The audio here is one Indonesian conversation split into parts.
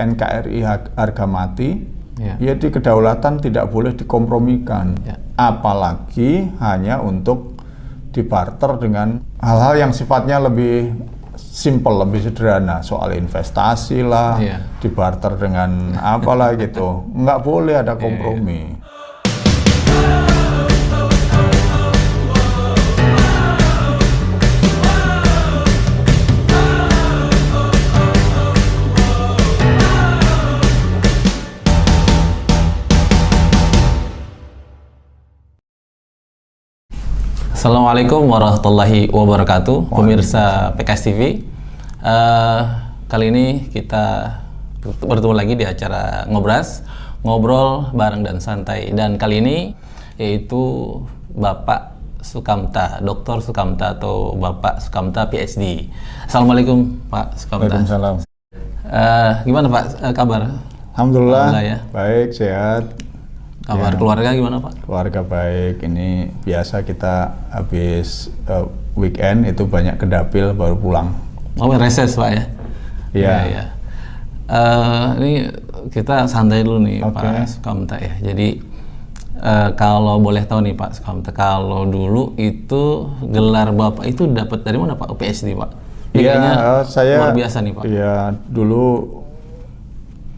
NKRI harga mati, ya di kedaulatan tidak boleh dikompromikan, apalagi hanya untuk dibarter dengan hal-hal yang sifatnya lebih simple, lebih sederhana, soal investasi lah, dibarter dengan apalah gitu, nggak boleh ada kompromi. Assalamualaikum warahmatullahi wabarakatuh, pemirsa PKS TV. Kali ini kita bertemu lagi di acara Ngobras, ngobrol bareng dan santai. Dan kali ini yaitu Bapak Sukamta, Dr. Sukamta atau Bapak Sukamta PhD. Assalamualaikum Pak Sukamta. Waalaikumsalam. Gimana Pak kabar? Alhamdulillah ya. Baik, sehat. Kabar keluarga gimana Pak? Keluarga baik. Ini biasa kita habis weekend itu banyak ke dapil baru pulang. Oh, reses Pak ya? Iya. Ini kita santai dulu nih Pak Sukamta ya. Jadi kalau boleh tahu nih Pak Sukamta, kalau dulu itu gelar Bapak itu dapat dari mana Pak? PhD Pak? Iya, saya luar biasa nih Pak. Iya, dulu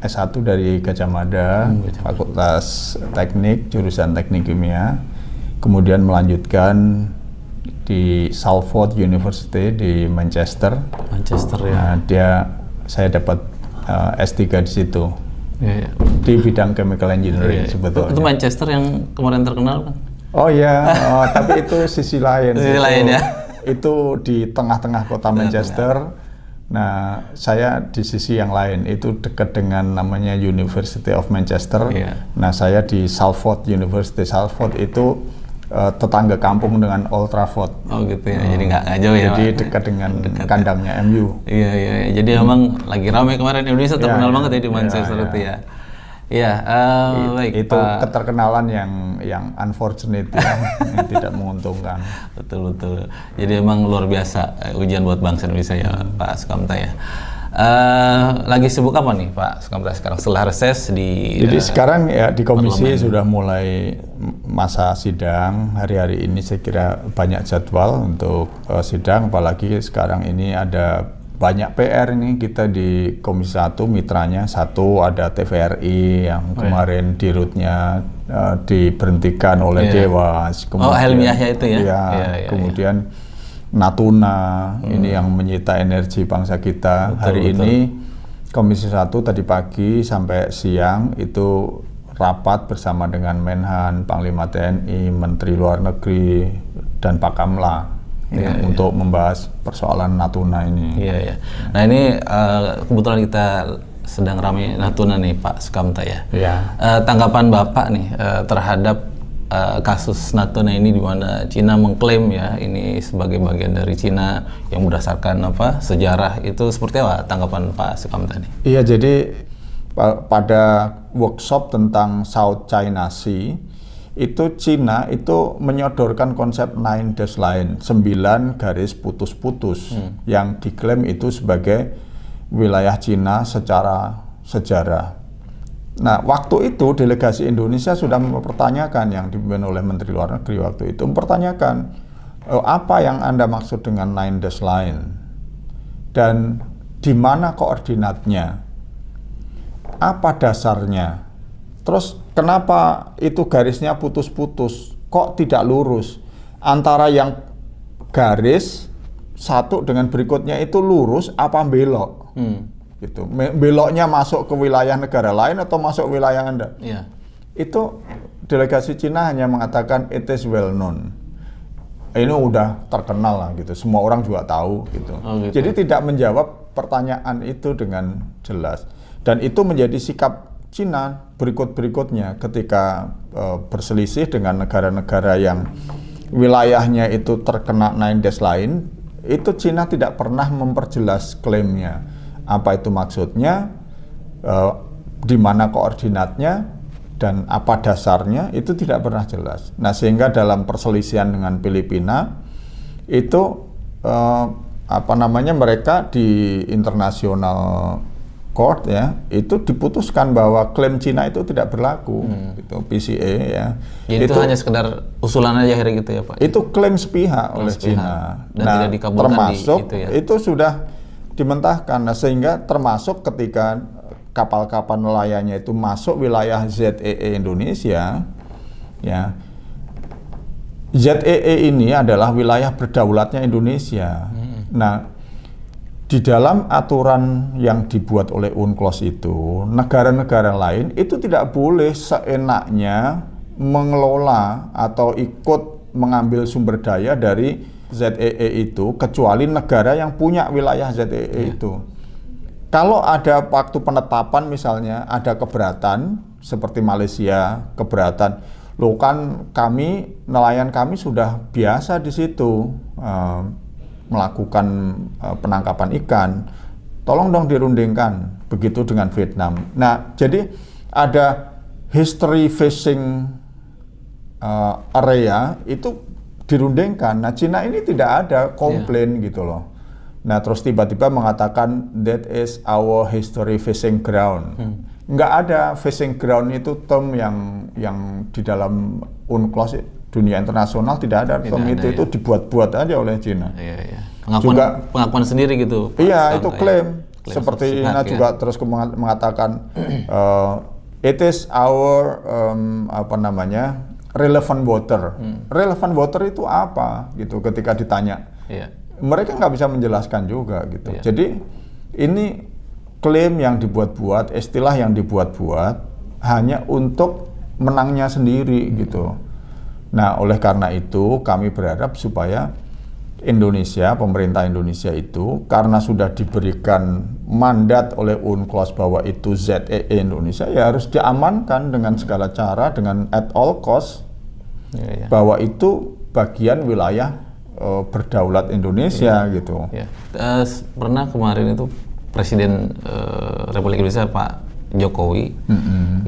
S1 dari Gajah Mada, Fakultas Teknik, jurusan Teknik Kimia, kemudian melanjutkan di Salford University di Manchester. Ya. Nah, saya dapat S3 di situ. Di bidang chemical engineering sebetulnya. Itu Manchester yang kemarin terkenal kan? Oh iya, tapi itu sisi lain. Sisi lain ya. Itu di tengah-tengah kota Manchester. Nah, saya di sisi yang lain, itu dekat dengan namanya University of Manchester. Nah, saya di Salford University. Salford itu tetangga kampung dengan Old Trafford. Oh gitu ya, jadi nggak jauh ya. Jadi dekat dengan kandangnya MU. Iya. Jadi emang lagi ramai kemarin, Indonesia terkenal banget ya di Manchester itu ya. Iya, baik. Itu keterkenalan yang unfortunate ya, yang tidak menguntungkan. Betul. Jadi emang luar biasa ujian buat bangsa Indonesia ya Pak Sukamta ya. Lagi sibuk apa nih Pak Sukamta sekarang setelah reses di? Jadi sekarang ya di komisi parlemen. Sudah mulai masa sidang. Hari-hari ini saya kira banyak jadwal untuk sidang, apalagi sekarang ini ada banyak PR nih kita di Komisi 1, mitranya satu ada TVRI yang kemarin dirutnya diberhentikan oleh Dewas. Kemudian, Helmi Yahya itu ya? Iya, kemudian Natuna, ini yang menyita energi bangsa kita. Hari ini Komisi 1 tadi pagi sampai siang itu rapat bersama dengan Menhan, Panglima TNI, Menteri Luar Negeri, dan Pakamla. Untuk membahas persoalan Natuna ini. Iya. Nah ini kebetulan kita sedang ramai Natuna nih Pak Sukamta ya. Tanggapan Bapak nih terhadap kasus Natuna ini, di mana Cina mengklaim ya ini sebagai bagian dari Cina yang berdasarkan sejarah, itu seperti apa tanggapan Pak Sukamta nih? Iya, jadi pada workshop tentang South China Sea itu Cina itu menyodorkan konsep 9 dash line, 9 garis putus-putus yang diklaim itu sebagai wilayah Cina secara sejarah. Nah, waktu itu delegasi Indonesia sudah mempertanyakan, yang dipimpin oleh Menteri Luar Negeri waktu itu mempertanyakan apa yang Anda maksud dengan 9 dash line dan di mana koordinatnya, apa dasarnya. Terus kenapa itu garisnya putus-putus? Kok tidak lurus? Antara yang garis satu dengan berikutnya itu lurus apa belok? Gitu. Beloknya masuk ke wilayah negara lain atau masuk wilayah Anda? Itu delegasi Cina hanya mengatakan it is well known. Ini udah terkenal lah gitu. Semua orang juga tahu gitu. Jadi tidak menjawab pertanyaan itu dengan jelas. Dan itu menjadi sikap Cina berikut-berikutnya ketika berselisih dengan negara-negara yang wilayahnya itu terkena 9 dash line, itu Cina tidak pernah memperjelas klaimnya. Apa itu maksudnya, di mana koordinatnya, dan apa dasarnya, itu tidak pernah jelas. Nah, sehingga dalam perselisihan dengan Filipina, itu mereka di internasional Court ya, itu diputuskan bahwa klaim Cina itu tidak berlaku, gitu, PCA ya. Jadi itu hanya sekedar usulan aja akhirnya gitu ya Pak? Itu klaim sepihak oleh Cina. Dan tidak dikabulkan termasuk itu ya? Itu sudah dimentahkan, sehingga termasuk ketika kapal-kapal nelayannya itu masuk wilayah ZEE Indonesia, ya. ZEE ini adalah wilayah berdaulatnya Indonesia. Nah, di dalam aturan yang dibuat oleh UNCLOS itu, negara-negara lain itu tidak boleh seenaknya mengelola atau ikut mengambil sumber daya dari ZEE itu, kecuali negara yang punya wilayah ZEE itu. Kalau ada waktu penetapan misalnya ada keberatan, seperti Malaysia keberatan, loh kan nelayan kami sudah biasa di situ melakukan penangkapan ikan, tolong dong dirundingkan. Begitu dengan Vietnam. Nah, jadi ada history fishing area itu dirundingkan. Nah, Cina ini tidak ada komplain gitu loh. Nah, terus tiba-tiba mengatakan that is our history fishing ground. Nggak ada fishing ground itu term yang di dalam UNCLOS dunia internasional tidak ada term itu dibuat-buat aja oleh Cina. Pengakuan sendiri gitu. Iya, itu klaim seperti Ina juga terus mengatakan it is our relevant water. Relevant water itu apa gitu ketika ditanya. Mereka nggak bisa menjelaskan juga gitu. Jadi ini klaim yang dibuat-buat, istilah yang dibuat-buat hanya untuk menangnya sendiri gitu. Nah, oleh karena itu kami berharap supaya Indonesia, pemerintah Indonesia itu karena sudah diberikan mandat oleh UNCLOS bahwa itu ZEE Indonesia, ya harus diamankan dengan segala cara, dengan at all cost, bahwa itu bagian wilayah berdaulat Indonesia gitu. Pernah kemarin itu Presiden Republik Indonesia Pak Jokowi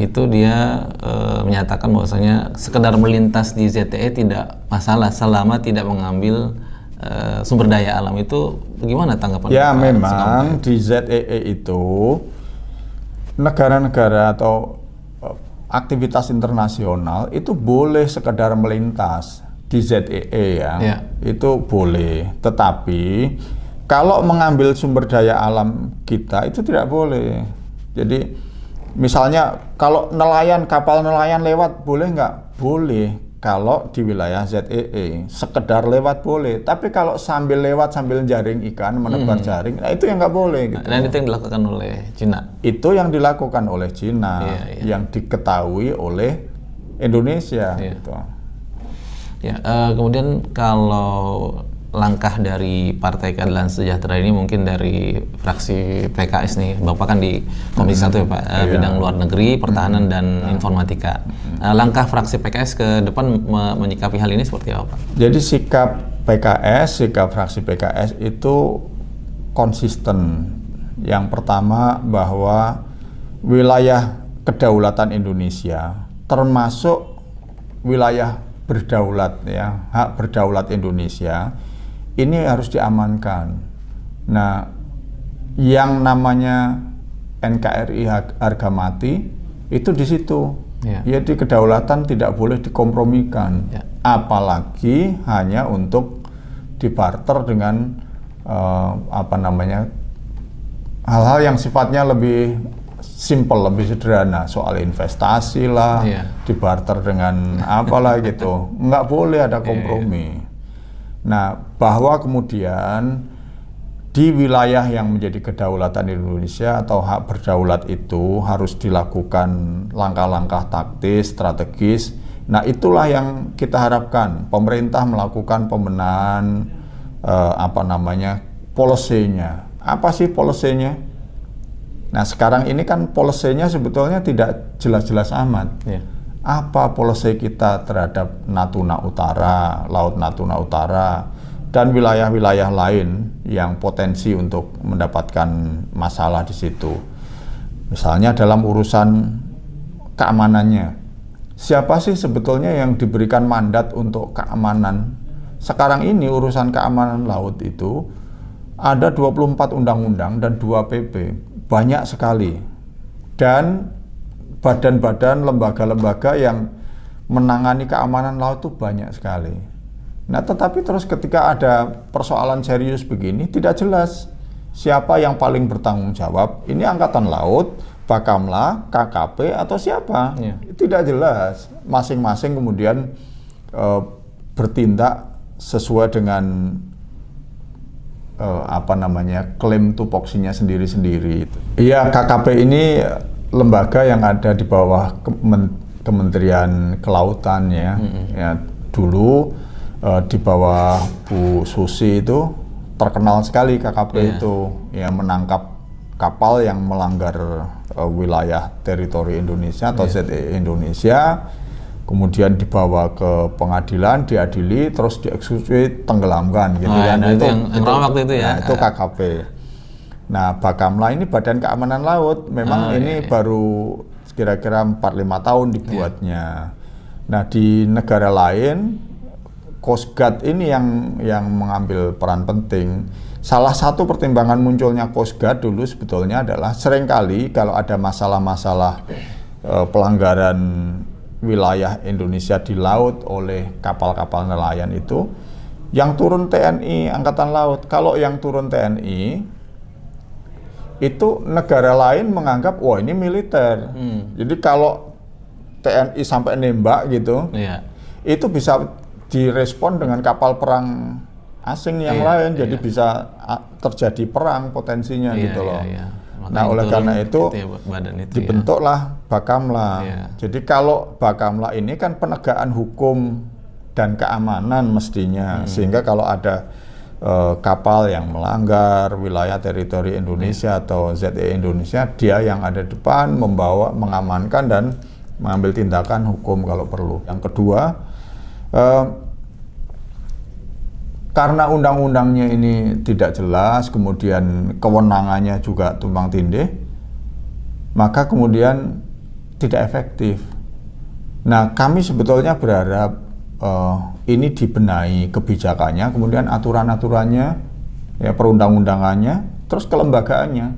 itu dia menyatakan bahwasanya sekedar melintas di ZEE tidak masalah selama tidak mengambil sumber daya alam. Itu bagaimana tanggapan ya Pak? Memang di ZEE itu negara-negara atau aktivitas internasional itu boleh sekedar melintas di ZEE ya. Itu boleh, tetapi kalau mengambil sumber daya alam kita itu tidak boleh. Jadi misalnya kalau kapal nelayan lewat boleh nggak? Boleh kalau di wilayah ZEE, sekedar lewat boleh. Tapi kalau sambil lewat sambil jaring ikan, menebar jaring, nah itu yang nggak boleh. Gitu. Dan itu yang dilakukan oleh Cina? Itu yang dilakukan oleh Cina, yang diketahui oleh Indonesia. Gitu. Kemudian kalau langkah dari Partai Keadilan Sejahtera ini mungkin dari fraksi PKS nih, Bapak kan di Komisi 1 ya Pak, bidang luar negeri, pertahanan dan informatika. Langkah fraksi PKS ke depan menyikapi hal ini seperti apa Pak? Jadi sikap fraksi PKS itu konsisten. Yang pertama bahwa wilayah kedaulatan Indonesia termasuk wilayah berdaulat ya, hak berdaulat Indonesia ini harus diamankan. Nah, yang namanya NKRI harga mati itu di situ. Ya, di kedaulatan tidak boleh dikompromikan. Apalagi hanya untuk dibarter dengan hal-hal yang sifatnya lebih simple, lebih sederhana, soal investasi lah, dibarter dengan apalah gitu. Nggak boleh ada kompromi. Nah, bahwa kemudian di wilayah yang menjadi kedaulatan Indonesia atau hak berdaulat itu harus dilakukan langkah-langkah taktis, strategis. Nah, itulah yang kita harapkan. Pemerintah melakukan pembenahan policy-nya. Apa sih policy-nya? Nah, sekarang ini kan policy-nya sebetulnya tidak jelas-jelas amat. Apa policy kita terhadap Natuna Utara, Laut Natuna Utara, dan wilayah-wilayah lain yang potensi untuk mendapatkan masalah di situ. Misalnya dalam urusan keamanannya. Siapa sih sebetulnya yang diberikan mandat untuk keamanan? Sekarang ini urusan keamanan laut itu ada 24 undang-undang dan 2 PP. banyak sekali, dan badan-badan, lembaga-lembaga yang menangani keamanan laut itu banyak sekali. Nah, tetapi terus ketika ada persoalan serius begini, tidak jelas siapa yang paling bertanggung jawab. Ini Angkatan Laut, Bakamla, KKP, atau siapa? Ya. Tidak jelas. Masing-masing kemudian bertindak sesuai dengan klaim tupoksinya sendiri-sendiri. Iya, KKP ini lembaga yang ada di bawah Kementerian Kelautan ya. Ya, dulu di bawah Bu Susi itu terkenal sekali KKP itu, ya, menangkap kapal yang melanggar wilayah teritori Indonesia atau ZEE Indonesia, kemudian dibawa ke pengadilan, diadili, terus dieksekusi, tenggelamkan gitu kan. Nah, itu yang waktu itu ya. Nah, itu KKP. Nah, Bakamla ini Badan Keamanan Laut, memang ini baru kira-kira 4-5 tahun dibuatnya. Nah, di negara lain Coast Guard ini yang mengambil peran penting. Salah satu pertimbangan munculnya Coast Guard dulu sebetulnya adalah seringkali kalau ada masalah-masalah pelanggaran wilayah Indonesia di laut oleh kapal-kapal nelayan itu, yang turun TNI Angkatan Laut. Kalau yang turun TNI itu negara lain menganggap wah ini militer. Jadi kalau TNI sampai nembak gitu, itu bisa direspon dengan kapal perang asing yang lain, jadi bisa terjadi perang potensinya gitu loh. Nah, oleh karena itu dibentuklah Bakamla. Jadi kalau Bakamla ini kan penegakan hukum dan keamanan mestinya, sehingga kalau ada kapal yang melanggar wilayah teritori Indonesia atau ZEE Indonesia, dia yang ada depan membawa, mengamankan dan mengambil tindakan hukum kalau perlu. Yang kedua, karena undang-undangnya ini tidak jelas, kemudian kewenangannya juga tumpang tindih, maka kemudian tidak efektif. Nah, kami sebetulnya berharap ini dibenahi kebijakannya, kemudian aturan-aturannya, ya, perundang-undangannya, terus kelembagaannya.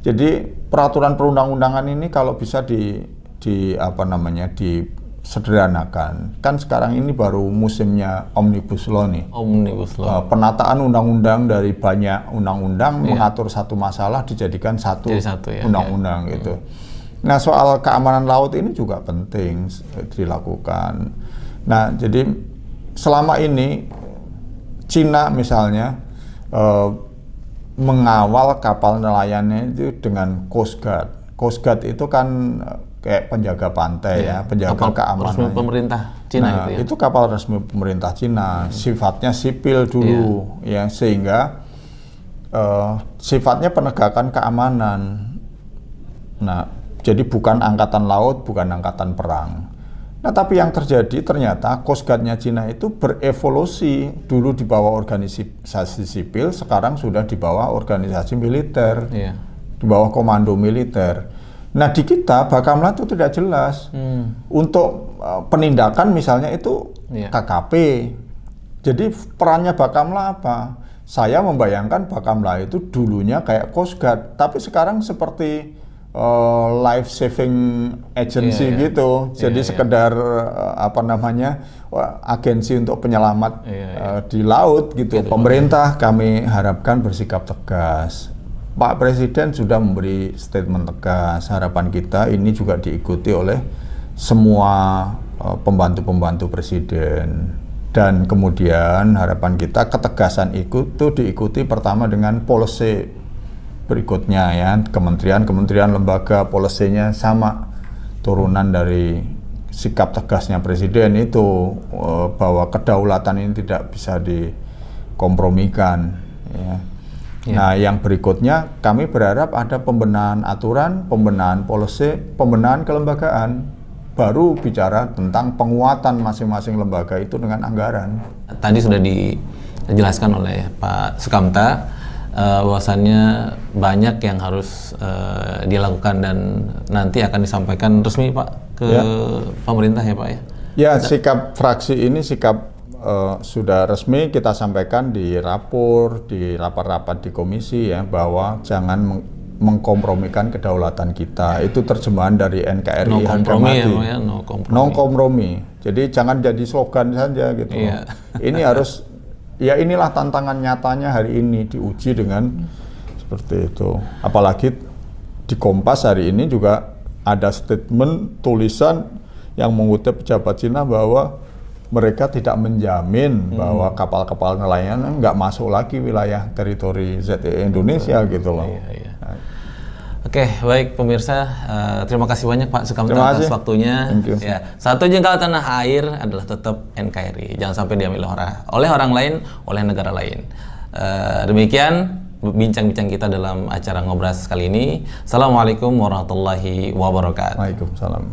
Jadi peraturan perundang-undangan ini kalau bisa disederhanakan. Kan sekarang ini baru musimnya Omnibus Law nih. Omnibus Law. Penataan undang-undang dari banyak undang-undang mengatur satu masalah dijadikan satu undang-undang gitu. Nah, soal keamanan laut ini juga penting dilakukan. Nah, jadi selama ini Cina misalnya mengawal kapal nelayannya itu dengan Coast Guard. Coast Guard itu kan kayak penjaga pantai ya, penjaga keamanan. Resmi pemerintah Cina gitu ya. Itu kapal resmi pemerintah Cina, sifatnya sipil dulu ya, sehingga sifatnya penegakan keamanan. Nah, jadi bukan angkatan laut, bukan angkatan perang. Nah, tapi yang terjadi ternyata Coast Guard-nya Cina itu berevolusi, dulu di bawah organisasi sipil, sekarang sudah di bawah organisasi militer, di bawah komando militer. Nah, di kita Bakamla itu tidak jelas. Untuk penindakan misalnya itu KKP. Jadi perannya Bakamla apa? Saya membayangkan Bakamla itu dulunya kayak Coast Guard, tapi sekarang seperti life saving agency gitu. Jadi sekedar agensi untuk penyelamat di laut gitu. Pemerintah kami harapkan bersikap tegas. Pak Presiden sudah memberi statement tegas. Harapan kita ini juga diikuti oleh semua pembantu-pembantu Presiden. Dan kemudian harapan kita ketegasan itu diikuti pertama dengan policy berikutnya ya, kementerian lembaga polisinya sama, turunan dari sikap tegasnya Presiden itu bahwa kedaulatan ini tidak bisa dikompromikan ya. Nah, yang berikutnya kami berharap ada pembenahan aturan, pembenahan polisi, pembenahan kelembagaan, baru bicara tentang penguatan masing-masing lembaga itu dengan anggaran. Tadi sudah dijelaskan oleh Pak Sukamta bahwasannya banyak yang harus dilakukan dan nanti akan disampaikan resmi Pak ke pemerintah ya Pak ya? Ya, sikap fraksi ini sudah resmi kita sampaikan di rapor, di rapat-rapat di komisi ya, bahwa jangan mengkompromikan kedaulatan kita. Itu terjemahan dari NKRI No harga kompromi mati. ya, no kompromi. No kompromi. Jadi jangan jadi slogan saja gitu. Iya. Ini harus, ya inilah tantangan nyatanya hari ini, diuji dengan seperti itu. Apalagi di Kompas hari ini juga ada statement tulisan yang mengutip pejabat Cina bahwa mereka tidak menjamin bahwa kapal-kapal nelayan nggak masuk lagi wilayah teritori ZEE Indonesia gitu loh. Iya. Oke, baik pemirsa, terima kasih banyak Pak Sukamta Terima atas kasih. waktunya. Thank you. Ya, satu jengkal tanah air adalah tetap NKRI. Jangan sampai diambil oleh orang lain, oleh negara lain. Demikian bincang-bincang kita dalam acara Ngobras kali ini. Assalamualaikum warahmatullahi wabarakatuh. Waalaikumsalam.